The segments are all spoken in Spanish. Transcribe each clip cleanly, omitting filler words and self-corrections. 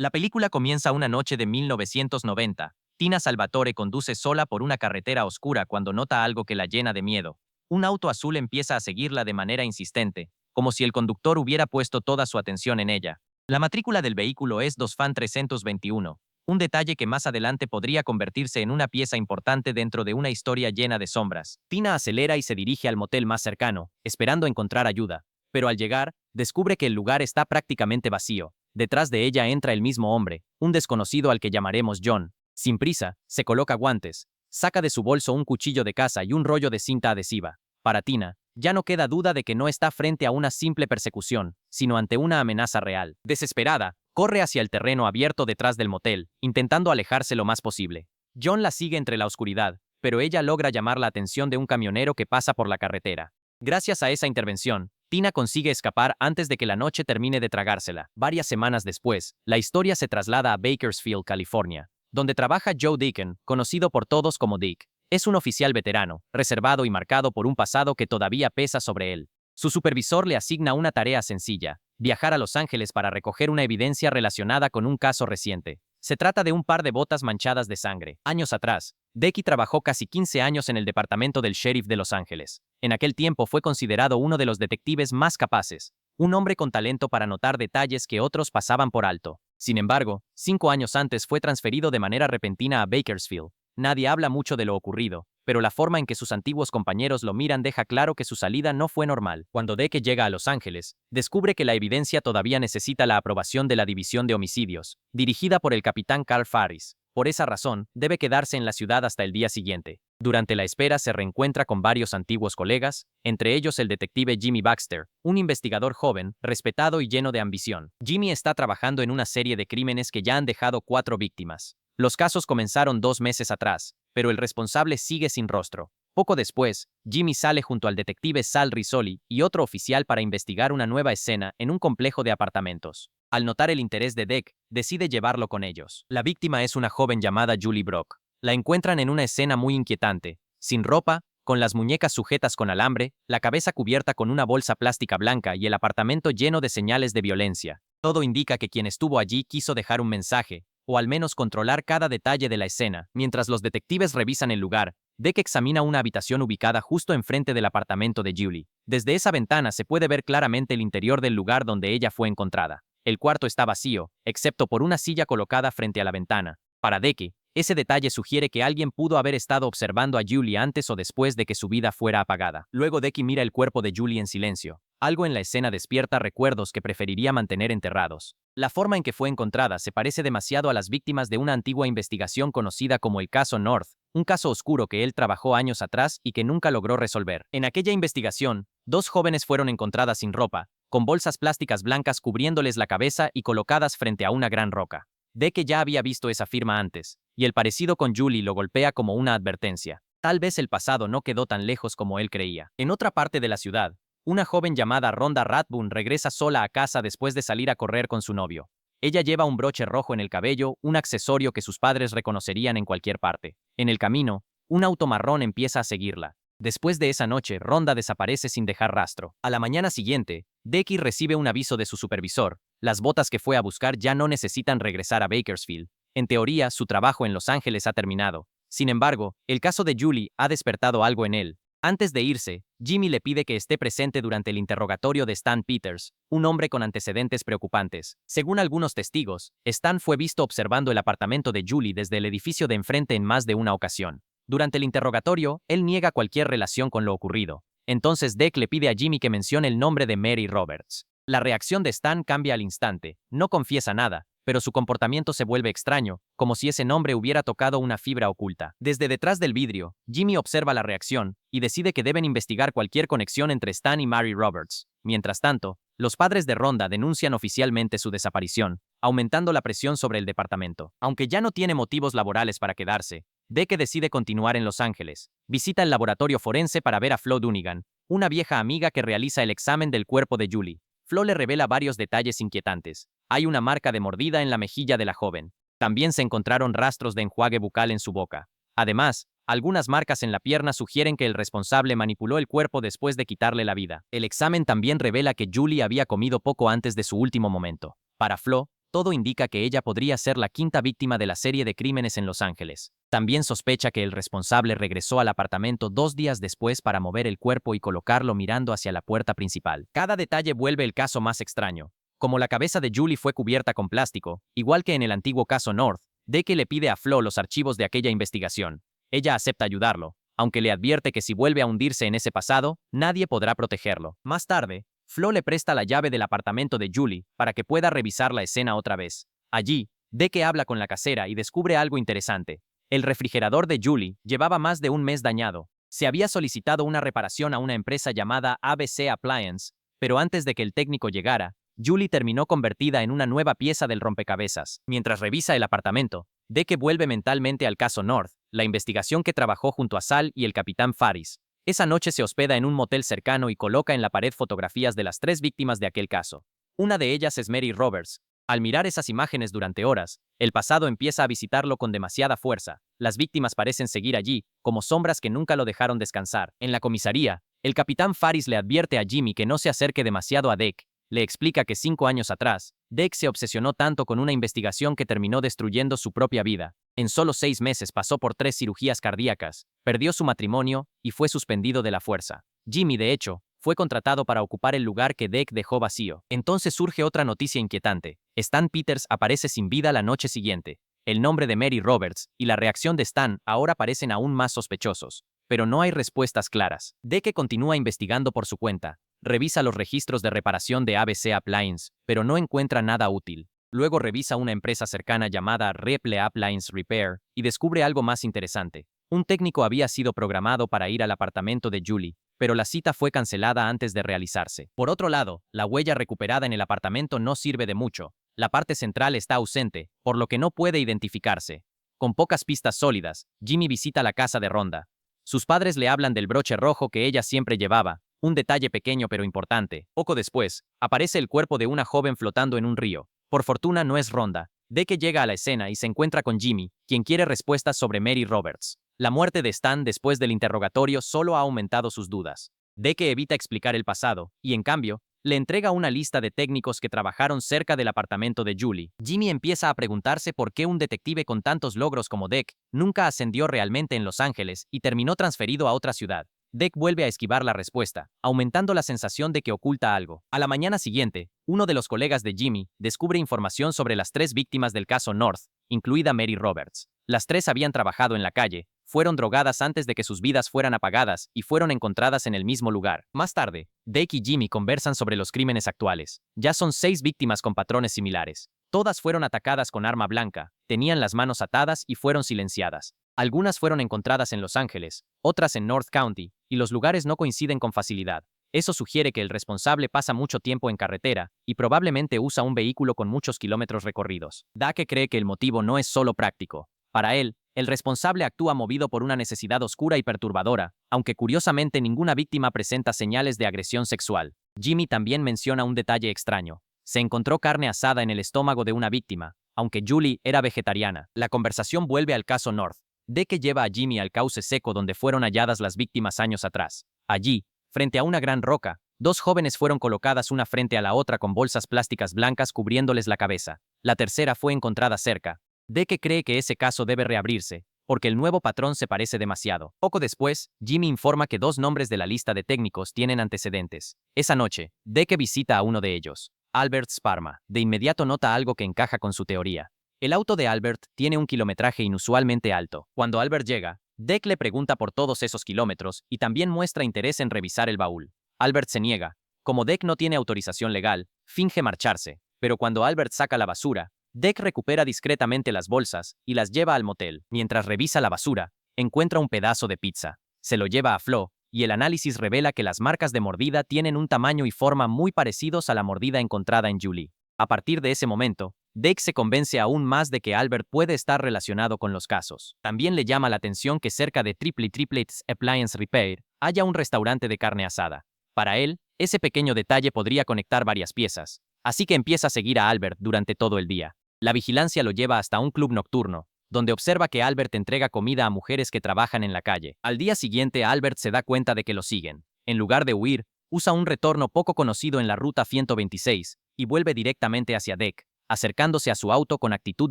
La película comienza una noche de 1990. Tina Salvatore conduce sola por una carretera oscura cuando nota algo que la llena de miedo. Un auto azul empieza a seguirla de manera insistente, como si el conductor hubiera puesto toda su atención en ella. La matrícula del vehículo es 2FAN 321, un detalle que más adelante podría convertirse en una pieza importante dentro de una historia llena de sombras. Tina acelera y se dirige al motel más cercano, esperando encontrar ayuda. Pero al llegar, descubre que el lugar está prácticamente vacío. Detrás de ella entra el mismo hombre, un desconocido al que llamaremos John. Sin prisa, se coloca guantes, saca de su bolso un cuchillo de caza y un rollo de cinta adhesiva. Para Tina, ya no queda duda de que no está frente a una simple persecución, sino ante una amenaza real. Desesperada, corre hacia el terreno abierto detrás del motel, intentando alejarse lo más posible. John la sigue entre la oscuridad, pero ella logra llamar la atención de un camionero que pasa por la carretera. Gracias a esa intervención, Tina consigue escapar antes de que la noche termine de tragársela. Varias semanas después, la historia se traslada a Bakersfield, California, donde trabaja Joe Deacon, conocido por todos como Dick. Es un oficial veterano, reservado y marcado por un pasado que todavía pesa sobre él. Su supervisor le asigna una tarea sencilla: viajar a Los Ángeles para recoger una evidencia relacionada con un caso reciente. Se trata de un par de botas manchadas de sangre. Años atrás, Decky trabajó casi 15 años en el departamento del sheriff de Los Ángeles. En aquel tiempo fue considerado uno de los detectives más capaces, un hombre con talento para notar detalles que otros pasaban por alto. Sin embargo, 5 años antes fue transferido de manera repentina a Bakersfield. Nadie habla mucho de lo ocurrido, pero la forma en que sus antiguos compañeros lo miran deja claro que su salida no fue normal. Cuando Decky llega a Los Ángeles, descubre que la evidencia todavía necesita la aprobación de la División de Homicidios, dirigida por el capitán Carl Farris. Por esa razón, debe quedarse en la ciudad hasta el día siguiente. Durante la espera se reencuentra con varios antiguos colegas, entre ellos el detective Jimmy Baxter, un investigador joven, respetado y lleno de ambición. Jimmy está trabajando en una serie de crímenes que ya han dejado 4 víctimas. Los casos comenzaron 2 meses atrás, pero el responsable sigue sin rostro. Poco después, Jimmy sale junto al detective Sal Rizzoli y otro oficial para investigar una nueva escena en un complejo de apartamentos. Al notar el interés de Deck, decide llevarlo con ellos. La víctima es una joven llamada Julie Brock. La encuentran en una escena muy inquietante, sin ropa, con las muñecas sujetas con alambre, la cabeza cubierta con una bolsa plástica blanca y el apartamento lleno de señales de violencia. Todo indica que quien estuvo allí quiso dejar un mensaje, o al menos controlar cada detalle de la escena. Mientras los detectives revisan el lugar, Deck examina una habitación ubicada justo enfrente del apartamento de Julie. Desde esa ventana se puede ver claramente el interior del lugar donde ella fue encontrada. El cuarto está vacío, excepto por una silla colocada frente a la ventana. Para Deck, ese detalle sugiere que alguien pudo haber estado observando a Julie antes o después de que su vida fuera apagada. Luego Decky mira el cuerpo de Julie en silencio. Algo en la escena despierta recuerdos que preferiría mantener enterrados. La forma en que fue encontrada se parece demasiado a las víctimas de una antigua investigación conocida como el caso North, un caso oscuro que él trabajó años atrás y que nunca logró resolver. En aquella investigación, 2 jóvenes fueron encontradas sin ropa, con bolsas plásticas blancas cubriéndoles la cabeza y colocadas frente a una gran roca. Deck ya había visto esa firma antes, y el parecido con Julie lo golpea como una advertencia. Tal vez el pasado no quedó tan lejos como él creía. En otra parte de la ciudad, una joven llamada Rhonda Rathbun regresa sola a casa después de salir a correr con su novio. Ella lleva un broche rojo en el cabello, un accesorio que sus padres reconocerían en cualquier parte. En el camino, un auto marrón empieza a seguirla. Después de esa noche, Rhonda desaparece sin dejar rastro. A la mañana siguiente, Decky recibe un aviso de su supervisor. Las botas que fue a buscar ya no necesitan regresar a Bakersfield. En teoría, su trabajo en Los Ángeles ha terminado. Sin embargo, el caso de Julie ha despertado algo en él. Antes de irse, Jimmy le pide que esté presente durante el interrogatorio de Stan Peters, un hombre con antecedentes preocupantes. Según algunos testigos, Stan fue visto observando el apartamento de Julie desde el edificio de enfrente en más de una ocasión. Durante el interrogatorio, él niega cualquier relación con lo ocurrido. Entonces Deck le pide a Jimmy que mencione el nombre de Mary Roberts. La reacción de Stan cambia al instante. No confiesa nada, pero su comportamiento se vuelve extraño, como si ese nombre hubiera tocado una fibra oculta. Desde detrás del vidrio, Jimmy observa la reacción y decide que deben investigar cualquier conexión entre Stan y Mary Roberts. Mientras tanto, los padres de Rhonda denuncian oficialmente su desaparición, aumentando la presión sobre el departamento. Aunque ya no tiene motivos laborales para quedarse, Deck decide continuar en Los Ángeles. Visita el laboratorio forense para ver a Flo Dunnigan, una vieja amiga que realiza el examen del cuerpo de Julie. Flo le revela varios detalles inquietantes. Hay una marca de mordida en la mejilla de la joven. También se encontraron rastros de enjuague bucal en su boca. Además, algunas marcas en la pierna sugieren que el responsable manipuló el cuerpo después de quitarle la vida. El examen también revela que Julie había comido poco antes de su último momento. Para Flo, Todo indica que ella podría ser la quinta víctima de la serie de crímenes en Los Ángeles. También sospecha que el responsable regresó al apartamento 2 días después para mover el cuerpo y colocarlo mirando hacia la puerta principal. Cada detalle vuelve el caso más extraño. Como la cabeza de Julie fue cubierta con plástico, igual que en el antiguo caso North, Deke le pide a Flo los archivos de aquella investigación. Ella acepta ayudarlo, aunque le advierte que si vuelve a hundirse en ese pasado, nadie podrá protegerlo. Más tarde, Flo le presta la llave del apartamento de Julie para que pueda revisar la escena otra vez. Allí, Deke habla con la casera y descubre algo interesante. El refrigerador de Julie llevaba más de un mes dañado. Se había solicitado una reparación a una empresa llamada ABC Appliance, pero antes de que el técnico llegara, Julie terminó convertida en una nueva pieza del rompecabezas. Mientras revisa el apartamento, Deke vuelve mentalmente al caso North, la investigación que trabajó junto a Sal y el capitán Faris. Esa noche se hospeda en un motel cercano y coloca en la pared fotografías de las 3 víctimas de aquel caso. Una de ellas es Mary Roberts. Al mirar esas imágenes durante horas, el pasado empieza a visitarlo con demasiada fuerza. Las víctimas parecen seguir allí, como sombras que nunca lo dejaron descansar. En la comisaría, el capitán Faris le advierte a Jimmy que no se acerque demasiado a Deke. Le explica que 5 años atrás, Deke se obsesionó tanto con una investigación que terminó destruyendo su propia vida. En solo 6 meses pasó por 3 cirugías cardíacas, perdió su matrimonio y fue suspendido de la fuerza. Jimmy, de hecho, fue contratado para ocupar el lugar que Deke dejó vacío. Entonces surge otra noticia inquietante. Stan Peters aparece sin vida la noche siguiente. El nombre de Mary Roberts y la reacción de Stan ahora parecen aún más sospechosos. Pero no hay respuestas claras. Deke continúa investigando por su cuenta. Revisa los registros de reparación de ABC Appliance, pero no encuentra nada útil. Luego revisa una empresa cercana llamada Reple Appliance Repair y descubre algo más interesante. Un técnico había sido programado para ir al apartamento de Julie, pero la cita fue cancelada antes de realizarse. Por otro lado, la huella recuperada en el apartamento no sirve de mucho. La parte central está ausente, por lo que no puede identificarse. Con pocas pistas sólidas, Jimmy visita la casa de Rhonda. Sus padres le hablan del broche rojo que ella siempre llevaba, un detalle pequeño pero importante. Poco después, aparece el cuerpo de una joven flotando en un río. Por fortuna no es Rhonda. Deke llega a la escena y se encuentra con Jimmy, quien quiere respuestas sobre Mary Roberts. La muerte de Stan después del interrogatorio solo ha aumentado sus dudas. Deke evita explicar el pasado, y en cambio, le entrega una lista de técnicos que trabajaron cerca del apartamento de Julie. Jimmy empieza a preguntarse por qué un detective con tantos logros como Deke nunca ascendió realmente en Los Ángeles y terminó transferido a otra ciudad. Deke vuelve a esquivar la respuesta, aumentando la sensación de que oculta algo. A la mañana siguiente, uno de los colegas de Jimmy descubre información sobre las 3 víctimas del caso North, incluida Mary Roberts. Las 3 habían trabajado en la calle, fueron drogadas antes de que sus vidas fueran apagadas y fueron encontradas en el mismo lugar. Más tarde, Deke y Jimmy conversan sobre los crímenes actuales. Ya son 6 víctimas con patrones similares. Todas fueron atacadas con arma blanca, tenían las manos atadas y fueron silenciadas. Algunas fueron encontradas en Los Ángeles, otras en North County, y los lugares no coinciden con facilidad. Eso sugiere que el responsable pasa mucho tiempo en carretera y probablemente usa un vehículo con muchos kilómetros recorridos. Dake cree que el motivo no es solo práctico. Para él, el responsable actúa movido por una necesidad oscura y perturbadora, aunque curiosamente ninguna víctima presenta señales de agresión sexual. Jimmy también menciona un detalle extraño. Se encontró carne asada en el estómago de una víctima, aunque Julie era vegetariana. La conversación vuelve al caso North. Deke lleva a Jimmy al cauce seco donde fueron halladas las víctimas años atrás. Allí, frente a una gran roca, 2 jóvenes fueron colocadas una frente a la otra con bolsas plásticas blancas cubriéndoles la cabeza. La tercera fue encontrada cerca. Deke cree que ese caso debe reabrirse, porque el nuevo patrón se parece demasiado. Poco después, Jimmy informa que 2 nombres de la lista de técnicos tienen antecedentes. Esa noche, Deke visita a uno de ellos, Albert Sparma. De inmediato nota algo que encaja con su teoría. El auto de Albert tiene un kilometraje inusualmente alto. Cuando Albert llega, Deke le pregunta por todos esos kilómetros y también muestra interés en revisar el baúl. Albert se niega. Como Deke no tiene autorización legal, finge marcharse, pero cuando Albert saca la basura, Deke recupera discretamente las bolsas y las lleva al motel. Mientras revisa la basura, encuentra un pedazo de pizza. Se lo lleva a Flo, y el análisis revela que las marcas de mordida tienen un tamaño y forma muy parecidos a la mordida encontrada en Julie. A partir de ese momento, Deke se convence aún más de que Albert puede estar relacionado con los casos. También le llama la atención que cerca de Triplets Appliance Repair haya un restaurante de carne asada. Para él, ese pequeño detalle podría conectar varias piezas, así que empieza a seguir a Albert durante todo el día. La vigilancia lo lleva hasta un club nocturno, donde observa que Albert entrega comida a mujeres que trabajan en la calle. Al día siguiente, Albert se da cuenta de que lo siguen. En lugar de huir, usa un retorno poco conocido en la ruta 126 y vuelve directamente hacia Deke. acercándose a su auto con actitud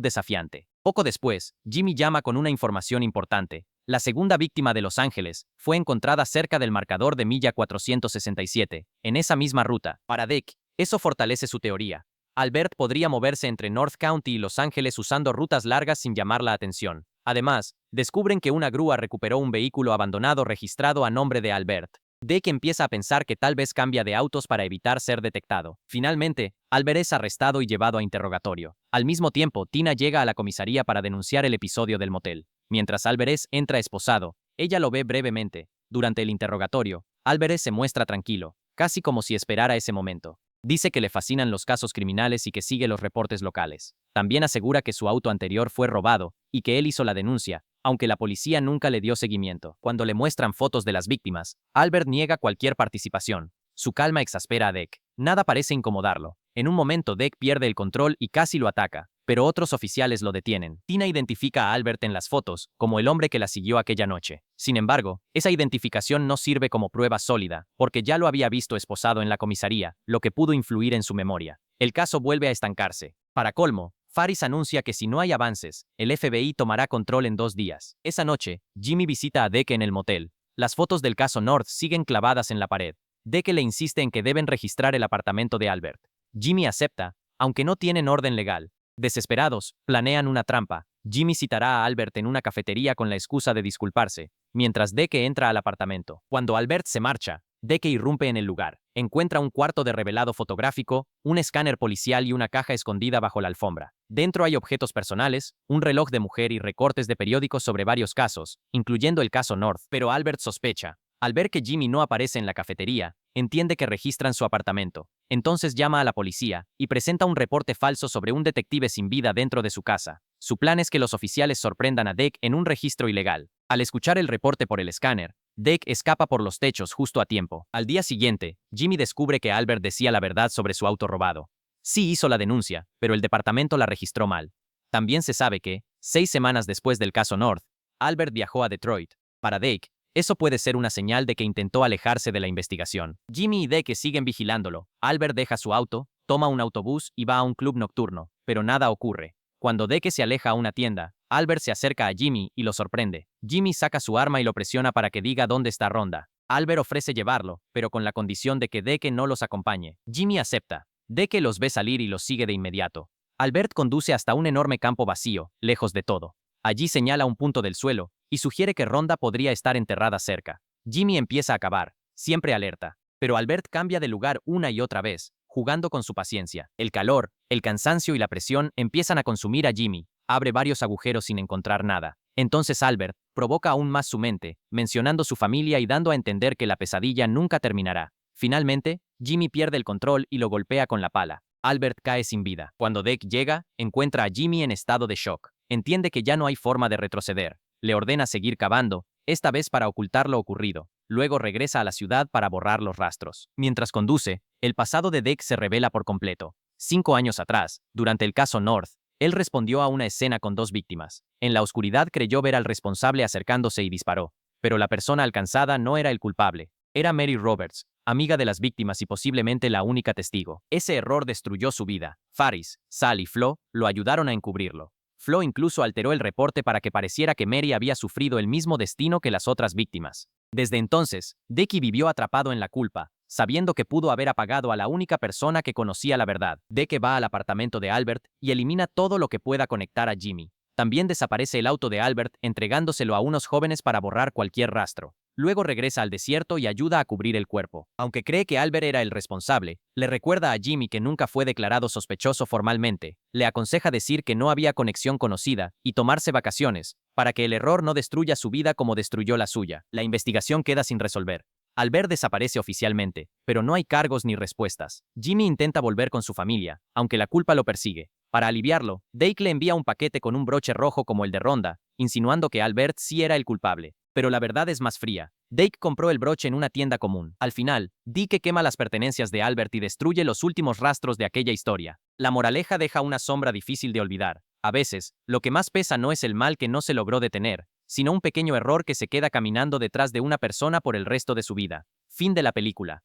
desafiante. Poco después, Jimmy llama con una información importante. La segunda víctima de Los Ángeles fue encontrada cerca del marcador de milla 467, en esa misma ruta. Para Deke, eso fortalece su teoría. Albert podría moverse entre North County y Los Ángeles usando rutas largas sin llamar la atención. Además, descubren que una grúa recuperó un vehículo abandonado registrado a nombre de Albert. Deke empieza a pensar que tal vez cambia de autos para evitar ser detectado. Finalmente, Albert es arrestado y llevado a interrogatorio. Al mismo tiempo, Tina llega a la comisaría para denunciar el episodio del motel. Mientras Alvarez entra esposado, ella lo ve brevemente. Durante el interrogatorio, Alvarez se muestra tranquilo, casi como si esperara ese momento. Dice que le fascinan los casos criminales y que sigue los reportes locales. También asegura que su auto anterior fue robado y que él hizo la denuncia, aunque la policía nunca le dio seguimiento. Cuando le muestran fotos de las víctimas, Albert niega cualquier participación. Su calma exaspera a Deke. Nada parece incomodarlo. En un momento Deke pierde el control y casi lo ataca, pero otros oficiales lo detienen. Tina identifica a Albert en las fotos como el hombre que la siguió aquella noche. Sin embargo, esa identificación no sirve como prueba sólida, porque ya lo había visto esposado en la comisaría, lo que pudo influir en su memoria. El caso vuelve a estancarse. Para colmo, Faris anuncia que si no hay avances, el FBI tomará control en 2 días. Esa noche, Jimmy visita a Deke en el motel. Las fotos del caso North siguen clavadas en la pared. Deke le insiste en que deben registrar el apartamento de Albert. Jimmy acepta, aunque no tienen orden legal. Desesperados, planean una trampa. Jimmy citará a Albert en una cafetería con la excusa de disculparse, mientras Deke entra al apartamento. Cuando Albert se marcha, Deke irrumpe en el lugar. Encuentra un cuarto de revelado fotográfico, un escáner policial y una caja escondida bajo la alfombra. Dentro hay objetos personales, un reloj de mujer y recortes de periódicos sobre varios casos, incluyendo el caso North. Pero Albert sospecha. Al ver que Jimmy no aparece en la cafetería, entiende que registran su apartamento. Entonces llama a la policía y presenta un reporte falso sobre un detective sin vida dentro de su casa. Su plan es que los oficiales sorprendan a Deke en un registro ilegal. Al escuchar el reporte por el escáner, Deke escapa por los techos justo a tiempo. Al día siguiente, Jimmy descubre que Albert decía la verdad sobre su auto robado. Sí hizo la denuncia, pero el departamento la registró mal. También se sabe que, 6 semanas después del caso North, Albert viajó a Detroit. Para Deke, eso puede ser una señal de que intentó alejarse de la investigación. Jimmy y Deke siguen vigilándolo. Albert deja su auto, toma un autobús y va a un club nocturno, pero nada ocurre. Cuando Deke se aleja a una tienda, Albert se acerca a Jimmy y lo sorprende. Jimmy saca su arma y lo presiona para que diga dónde está Rhonda. Albert ofrece llevarlo, pero con la condición de que Deke no los acompañe. Jimmy acepta. Deke los ve salir y los sigue de inmediato. Albert conduce hasta un enorme campo vacío, lejos de todo. Allí señala un punto del suelo y sugiere que Rhonda podría estar enterrada cerca. Jimmy empieza a cavar, siempre alerta, pero Albert cambia de lugar una y otra vez, jugando con su paciencia. El calor, el cansancio y la presión empiezan a consumir a Jimmy. Abre varios agujeros sin encontrar nada. Entonces Albert provoca aún más su mente, mencionando su familia y dando a entender que la pesadilla nunca terminará. Finalmente, Jimmy pierde el control y lo golpea con la pala. Albert cae sin vida. Cuando Deke llega, encuentra a Jimmy en estado de shock. Entiende que ya no hay forma de retroceder. Le ordena seguir cavando, esta vez para ocultar lo ocurrido. Luego regresa a la ciudad para borrar los rastros. Mientras conduce, el pasado de Deke se revela por completo. 5 años atrás, durante el caso North, él respondió a una escena con 2 víctimas. En la oscuridad creyó ver al responsable acercándose y disparó. Pero la persona alcanzada no era el culpable. Era Mary Roberts, amiga de las víctimas y posiblemente la única testigo. Ese error destruyó su vida. Faris, Sal y Flo lo ayudaron a encubrirlo. Flo incluso alteró el reporte para que pareciera que Mary había sufrido el mismo destino que las otras víctimas. Desde entonces, Deke vivió atrapado en la culpa, sabiendo que pudo haber apagado a la única persona que conocía la verdad. Deke va al apartamento de Albert y elimina todo lo que pueda conectar a Jimmy. También desaparece el auto de Albert, entregándoselo a unos jóvenes para borrar cualquier rastro. Luego regresa al desierto y ayuda a cubrir el cuerpo. Aunque cree que Albert era el responsable, le recuerda a Jimmy que nunca fue declarado sospechoso formalmente. Le aconseja decir que no había conexión conocida y tomarse vacaciones, para que el error no destruya su vida como destruyó la suya. La investigación queda sin resolver. Albert desaparece oficialmente, pero no hay cargos ni respuestas. Jimmy intenta volver con su familia, aunque la culpa lo persigue. Para aliviarlo, Deke le envía un paquete con un broche rojo como el de Rhonda, insinuando que Albert sí era el culpable. Pero la verdad es más fría. Deke compró el broche en una tienda común. Al final, Deke quema las pertenencias de Albert y destruye los últimos rastros de aquella historia. La moraleja deja una sombra difícil de olvidar. A veces, lo que más pesa no es el mal que no se logró detener, sino un pequeño error que se queda caminando detrás de una persona por el resto de su vida. Fin de la película.